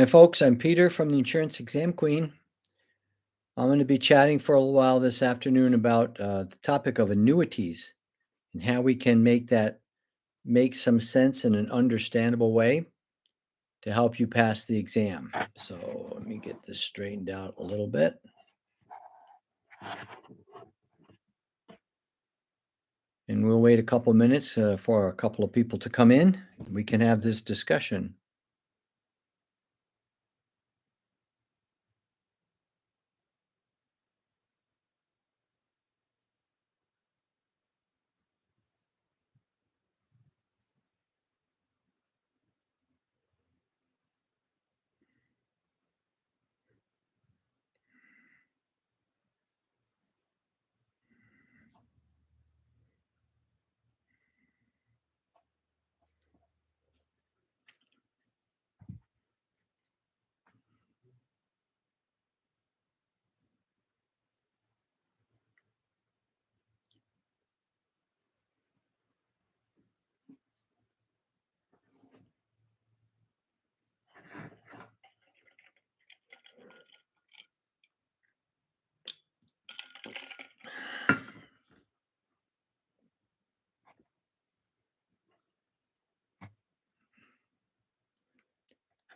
Hi, folks. I'm Peter from the Insurance Exam Queen. I'm going to be chatting for a little while this afternoon about the topic of annuities and how we can make that make some sense in an understandable way to help you pass the exam. So let me get this straightened out a little bit. And we'll wait a couple minutes for a couple of people to come in. We can have this discussion.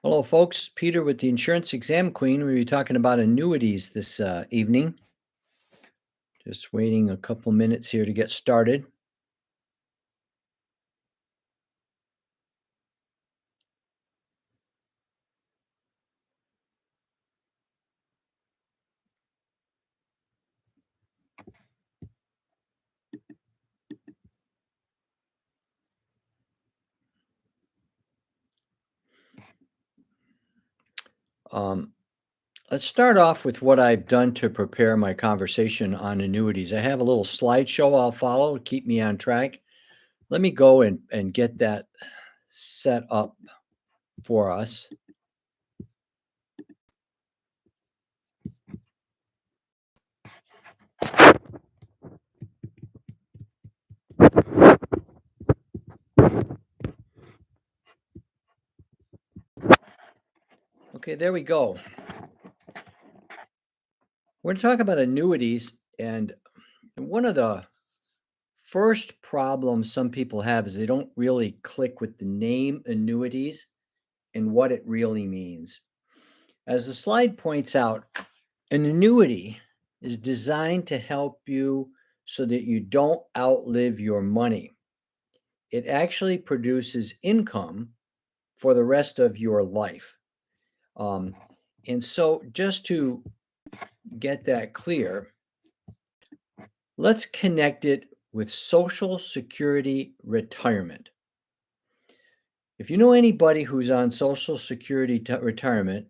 Hello, folks. Peter with the Insurance Exam Queen. We'll be talking about annuities this evening. Just waiting a couple minutes here to get started. Let's start off with what I've done to prepare my conversation on annuities. I have a little slideshow I'll follow to keep me on track. Let me go and get that set up for us. Okay, there we go. We're going to talk about annuities, and one of the first problems some people have is they don't really click with the name annuities and what it really means. As the slide points out, an annuity is designed to help you so that you don't outlive your money. It actually produces income for the rest of your life. And so, just to get that clear, let's connect it with Social Security retirement. If you know anybody who's on Social Security retirement,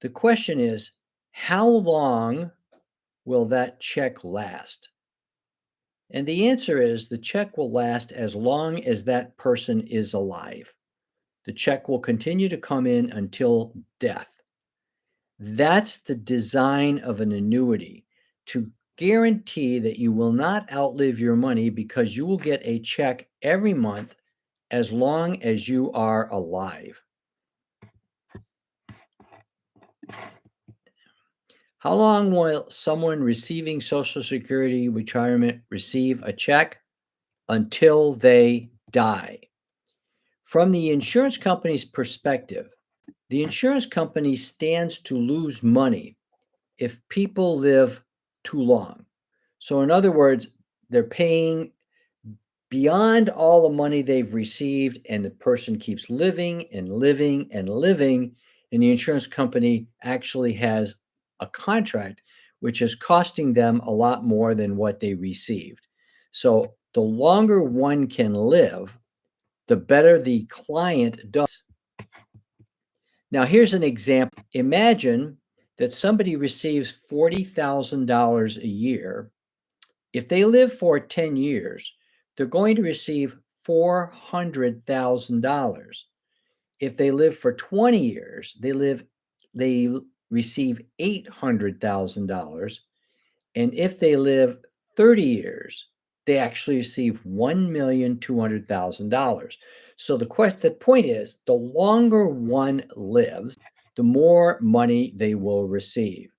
the question is, how long will that check last? And the answer is the check will last as long as that person is alive. The check will continue to come in until death. That's the design of an annuity, to guarantee that you will not outlive your money because you will get a check every month as long as you are alive. How long will someone receiving Social Security retirement receive a check? Until they die. From the insurance company's perspective, the insurance company stands to lose money if people live too long. So, in other words, they're paying beyond all the money they've received, and the person keeps living and living and living, and the insurance company actually has a contract which is costing them a lot more than what they received. So, the longer one can live, the better the client does. Now, here's an example. Imagine that somebody receives $40,000 a year. If they live for 10 years, they're going to receive $400,000. If they live for 20 years, they receive $800,000. And if they live 30 years, they actually receive $1,200,000. So the point is, the longer one lives, the more money they will receive.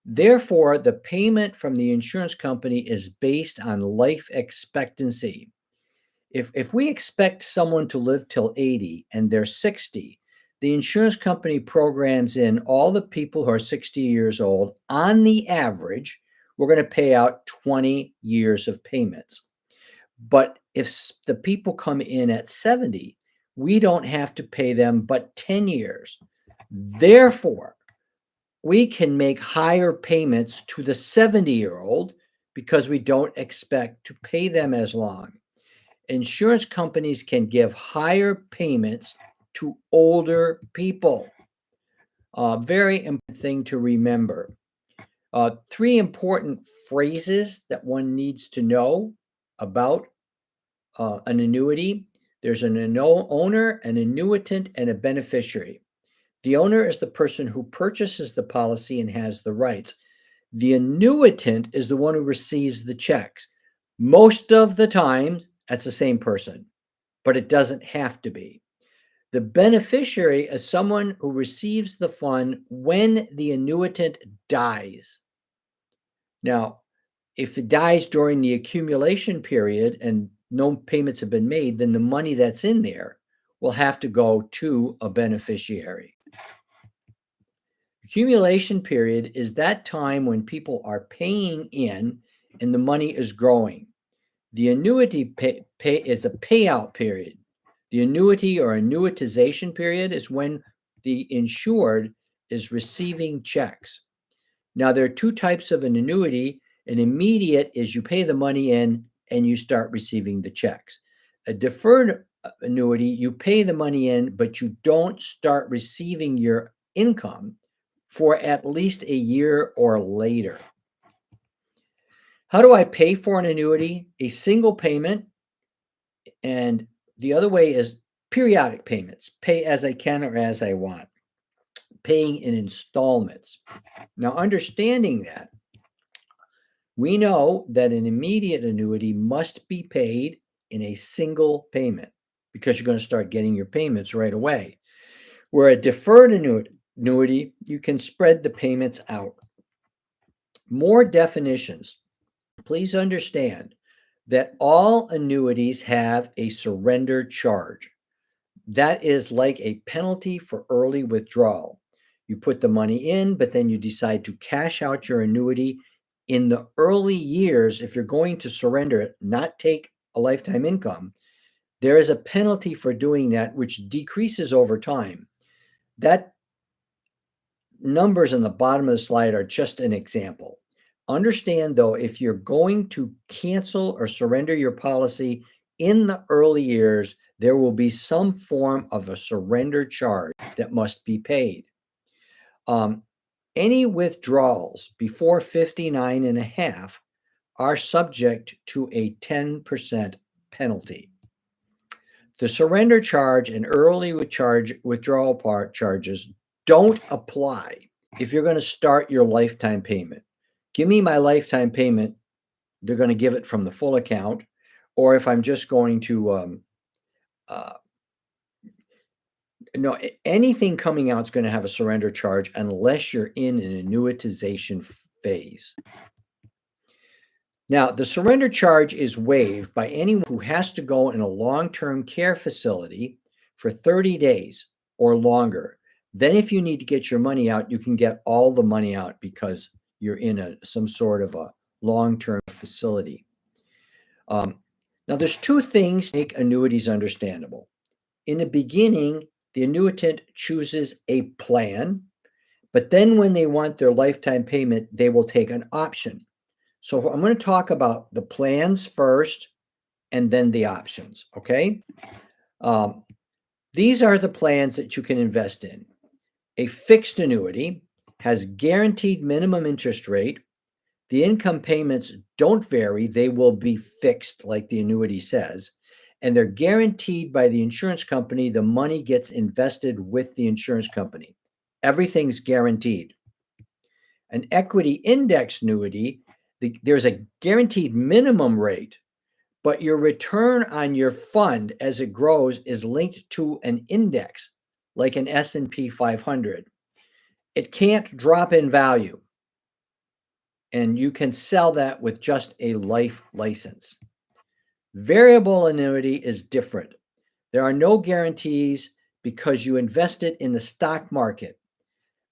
Therefore, the payment from the insurance company is based on life expectancy. If we expect someone to live till 80 and they're 60, the insurance company programs in all the people who are 60 years old. On the average, we're going to pay out 20 years of payments. But if the people come in at 70, we don't have to pay them but 10 years. Therefore, we can make higher payments to the 70-year-old because we don't expect to pay them as long. Insurance companies can give higher payments to older people. Very important thing to remember. Three important phrases that one needs to know about an annuity. There's an owner, an annuitant, and a beneficiary. The owner is the person who purchases the policy and has the rights. The annuitant is the one who receives the checks. Most of the times, that's the same person, but it doesn't have to be. The beneficiary is someone who receives the fund when the annuitant dies. Now, if it dies during the accumulation period and no payments have been made, then the money that's in there will have to go to a beneficiary. Accumulation period is that time when people are paying in and the money is growing. The annuity pay is a payout period. The annuity or annuitization period is when the insured is receiving checks. Now, there are two types of an annuity. An immediate is you pay the money in and you start receiving the checks. A deferred annuity, you pay the money in, but you don't start receiving your income for at least a year or later. How do I pay for an annuity? A single payment, and the other way is periodic payments. Pay as I can or as I want. Paying in installments. Now, understanding that, we know that an immediate annuity must be paid in a single payment because you're going to start getting your payments right away. Where a deferred annuity, you can spread the payments out. More definitions. Please understand that all annuities have a surrender charge. That is like a penalty for early withdrawal. You put the money in, but then you decide to cash out your annuity in the early years. If you're going to surrender it, not take a lifetime income, there is a penalty for doing that, which decreases over time. That numbers on the bottom of the slide are just an example. Understand though, if you're going to cancel or surrender your policy in the early years, there will be some form of a surrender charge that must be paid. Any withdrawals before 59 and a half are subject to a 10% penalty. The surrender charge and early withdrawal charges don't apply if you're going to start your lifetime payment. Give me my lifetime payment, they're going to give it from the full account. Or if I'm just going to, no, anything coming out is going to have a surrender charge unless you're in an annuitization phase. Now, the surrender charge is waived by anyone who has to go in a long-term care facility for 30 days or longer. Then if you need to get your money out, you can get all the money out because you're in some sort of a long-term facility. Now, there's two things to make annuities understandable. In the beginning, the annuitant chooses a plan, but then when they want their lifetime payment, they will take an option. So I'm going to talk about the plans first and then the options, okay? These are the plans that you can invest in. A fixed annuity has guaranteed minimum interest rate. The income payments don't vary. They will be fixed like the annuity says, and they're guaranteed by the insurance company. The money gets invested with the insurance company. Everything's guaranteed. An equity index annuity, there's a guaranteed minimum rate, but your return on your fund as it grows is linked to an index like an S&P 500. It can't drop in value, and you can sell that with just a life license. Variable annuity is different. There are no guarantees because you invested in the stock market.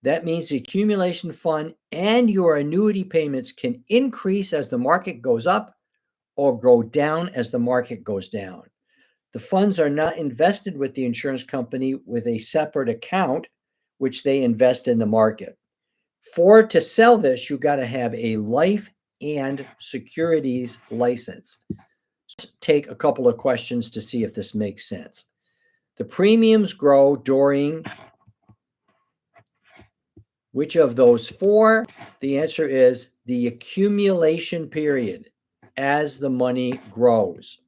That means the accumulation fund and your annuity payments can increase as the market goes up or go down as the market goes down. The funds are not invested with the insurance company with a separate account, which they invest in the market. To sell this, you got to have a life and securities license. Take a couple of questions to see if this makes sense. The premiums grow during which of those four? The answer is the accumulation period as the money grows.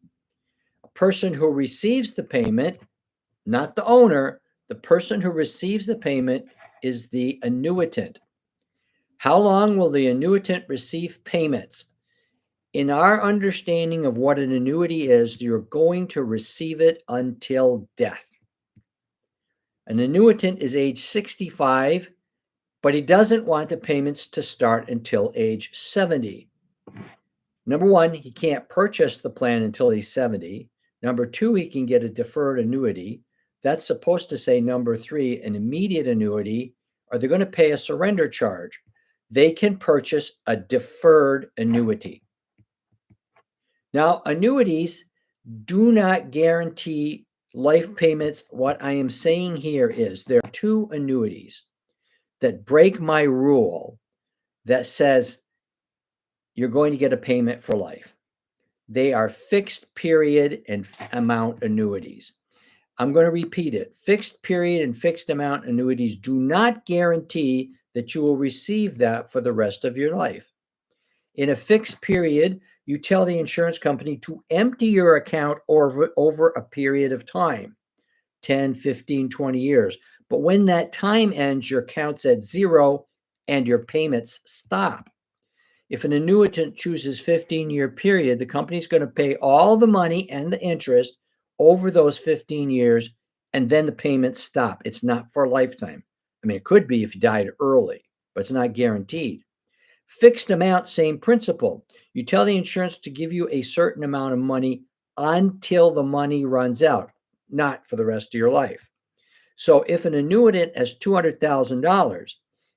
A person who receives the payment, not the owner, the person who receives the payment is the annuitant. How long will the annuitant receive payments? In our understanding of what an annuity is, you're going to receive it until death. An annuitant is age 65, but he doesn't want the payments to start until age 70. Number one, he can't purchase the plan until he's 70. Number two, he can get a deferred annuity. That's supposed to say number three, an immediate annuity, or they're going to pay a surrender charge. They can purchase a deferred annuity. Now, annuities do not guarantee life payments. What I am saying here is there are two annuities that break my rule that says you're going to get a payment for life. They are fixed period and amount annuities. I'm going to repeat it. Fixed period and fixed amount annuities do not guarantee that you will receive that for the rest of your life. In a fixed period, you tell the insurance company to empty your account over a period of time, 10, 15, 20 years. But when that time ends, your account's at zero and your payments stop. If an annuitant chooses 15-year period, the company's going to pay all the money and the interest over those 15 years, and then the payments stop. It's not for a lifetime. I mean, it could be if you died early, but it's not guaranteed. Fixed amount, same principle. You tell the insurance to give you a certain amount of money until the money runs out, not for the rest of your life. So if an annuitant has $200,000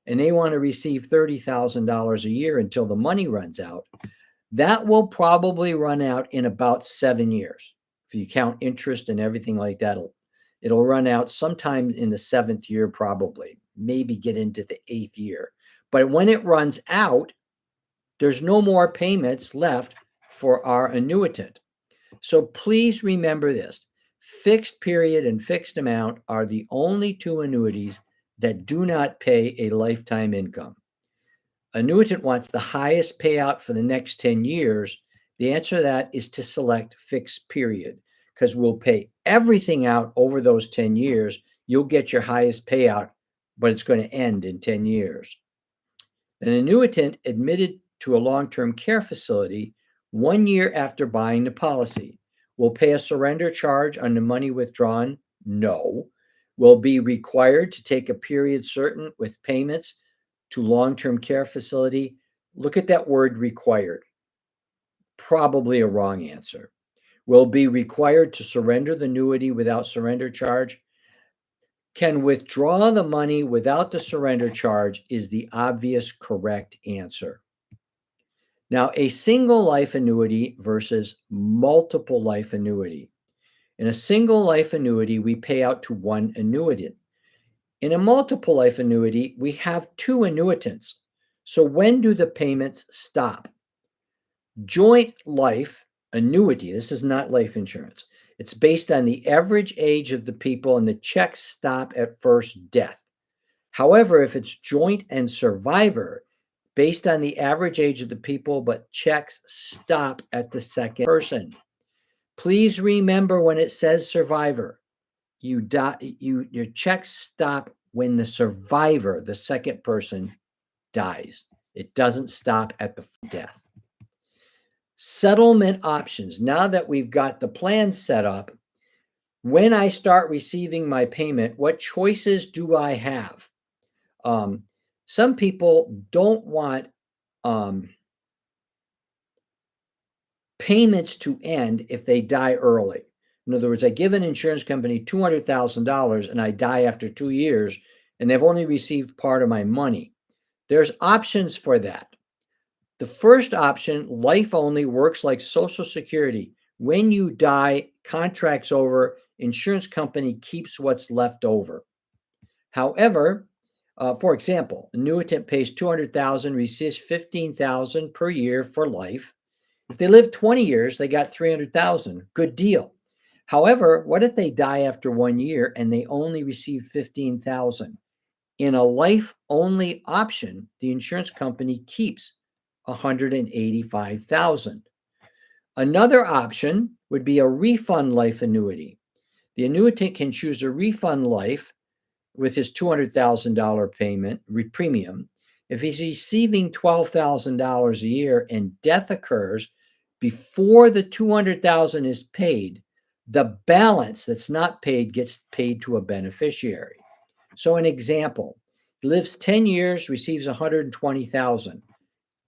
and they want to receive $30,000 a year until the money runs out, that will probably run out in about 7 years. If you count interest and everything like that, it'll run out sometime in the 7th year, probably, maybe get into the 8th year. But when it runs out, there's no more payments left for our annuitant. So please remember this. Fixed period and fixed amount are the only two annuities that do not pay a lifetime income. Annuitant wants the highest payout for the next 10 years. The answer to that is to select fixed period, because we'll pay everything out over those 10 years. You'll get your highest payout, but it's going to end in 10 years. An annuitant admitted to a long-term care facility 1 year after buying the policy will pay a surrender charge on the money withdrawn? No. Will be required to take a period certain with payments to long-term care facility? Look at that word required. Probably a wrong answer. Will be required to surrender the annuity without surrender charge? Can withdraw the money without the surrender charge is the obvious correct answer. Now, a single life annuity versus multiple life annuity. In a single life annuity, we pay out to one annuitant. In a multiple life annuity, we have two annuitants. So when do the payments stop? Joint life annuity, this is not life insurance. It's based on the average age of the people, and the checks stop at first death. However, if it's joint and survivor, based on the average age of the people, but checks stop at the second person. Please remember when it says survivor, your checks stop when the survivor, the second person, dies. It doesn't stop at the death. Settlement options. Now that we've got the plan set up, when I start receiving my payment, what choices do I have? Some people don't want um, payments to end if they die early. In other words, I give an insurance company $200,000 and I die after 2 years and they've only received part of my money. There's options for that. The first option, life only, works like Social Security. When you die, contract's over, insurance company keeps what's left over. However, for example, annuitant pays 200,000, receives 15,000 per year for life. If they live 20 years, they got 300,000. Good deal. However, what if they die after 1 year and they only receive 15,000? In a life only option, the insurance company keeps 185,000. Another option would be a refund life annuity. The annuitant can choose a refund life with his $200,000 payment premium. If he's receiving $12,000 a year and death occurs before the 200,000 is paid, the balance that's not paid gets paid to a beneficiary. So an example, lives 10 years, receives 120,000,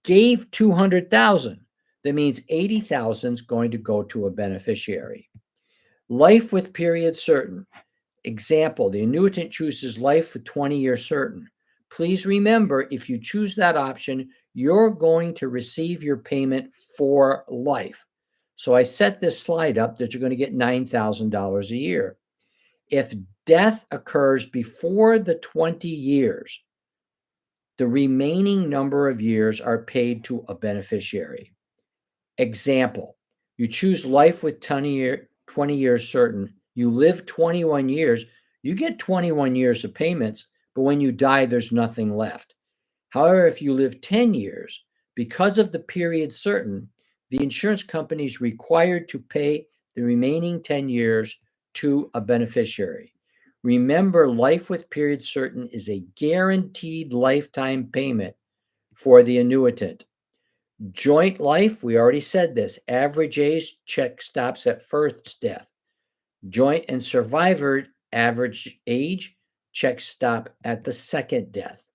gave 200,000. That means 80,000 is going to go to a beneficiary. Life with period certain. Example, the annuitant chooses life with 20-year certain. Please remember, if you choose that option, you're going to receive your payment for life. So I set this slide up that you're going to get $9,000 a year. If death occurs before the 20 years, the remaining number of years are paid to a beneficiary. Example, you choose life with 20 years certain. You live 21 years, you get 21 years of payments, but when you die, there's nothing left. However, if you live 10 years, because of the period certain, the insurance company is required to pay the remaining 10 years to a beneficiary. Remember, life with period certain is a guaranteed lifetime payment for the annuitant. Joint life, we already said this. Average age check stops at first death. Joint and survivor average age check stop at the second death.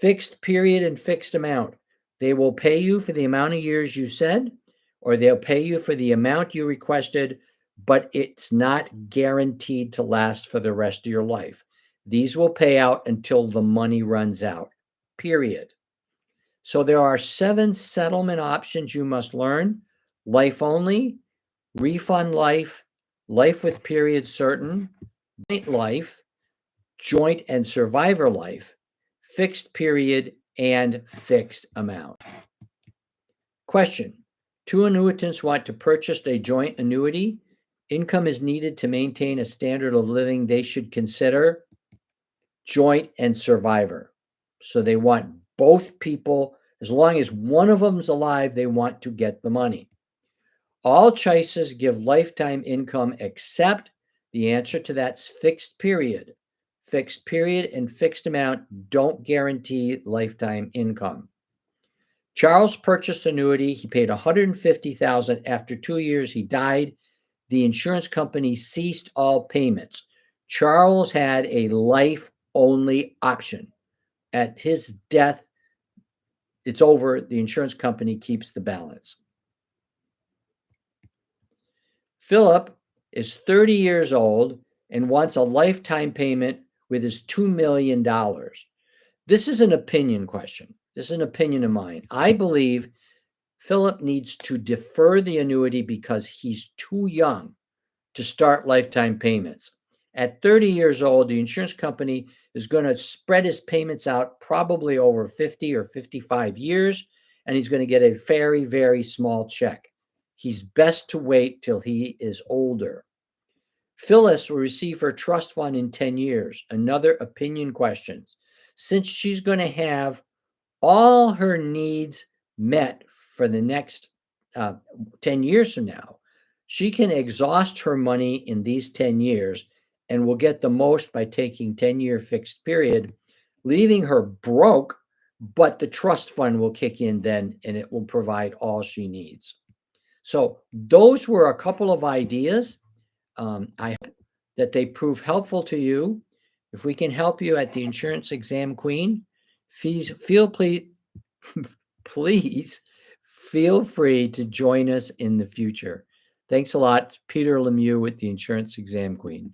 Fixed period and fixed amount. They will pay you for the amount of years you said, or they'll pay you for the amount you requested, but it's not guaranteed to last for the rest of your life. These will pay out until the money runs out, period. So there are 7 settlement options you must learn: life only, refund life, life with period certain, joint life, joint and survivor life, fixed period, and fixed amount. Question: two annuitants want to purchase a joint annuity. Income is needed to maintain a standard of living. They should consider joint and survivor. So they want both people, as long as one of them's alive, they want to get the money. All choices give lifetime income except the answer to that's fixed period. Fixed period and fixed amount don't guarantee lifetime income. Charles purchased annuity. He paid $150,000. After 2 years, he died. The insurance company ceased all payments. Charles had a life only option. At his death, it's over. The insurance company keeps the balance. Philip is 30 years old and wants a lifetime payment with his $2 million. This is an opinion question. This is an opinion of mine. I believe Philip needs to defer the annuity because he's too young to start lifetime payments. At 30 years old, the insurance company is going to spread his payments out probably over 50 or 55 years, and he's going to get a very, very small check. He's best to wait till he is older. Phyllis will receive her trust fund in 10 years. Another opinion question. Since she's going to have all her needs met for the next 10 years from now, she can exhaust her money in these 10 years and will get the most by taking 10-year fixed period, leaving her broke, but the trust fund will kick in then and it will provide all she needs. So those were a couple of ideas. I hope that they prove helpful to you. If we can help you at the Insurance Exam Queen, Please, please feel free to join us in the future. Thanks a lot. It's Peter Lemieux with the Insurance Exam Queen.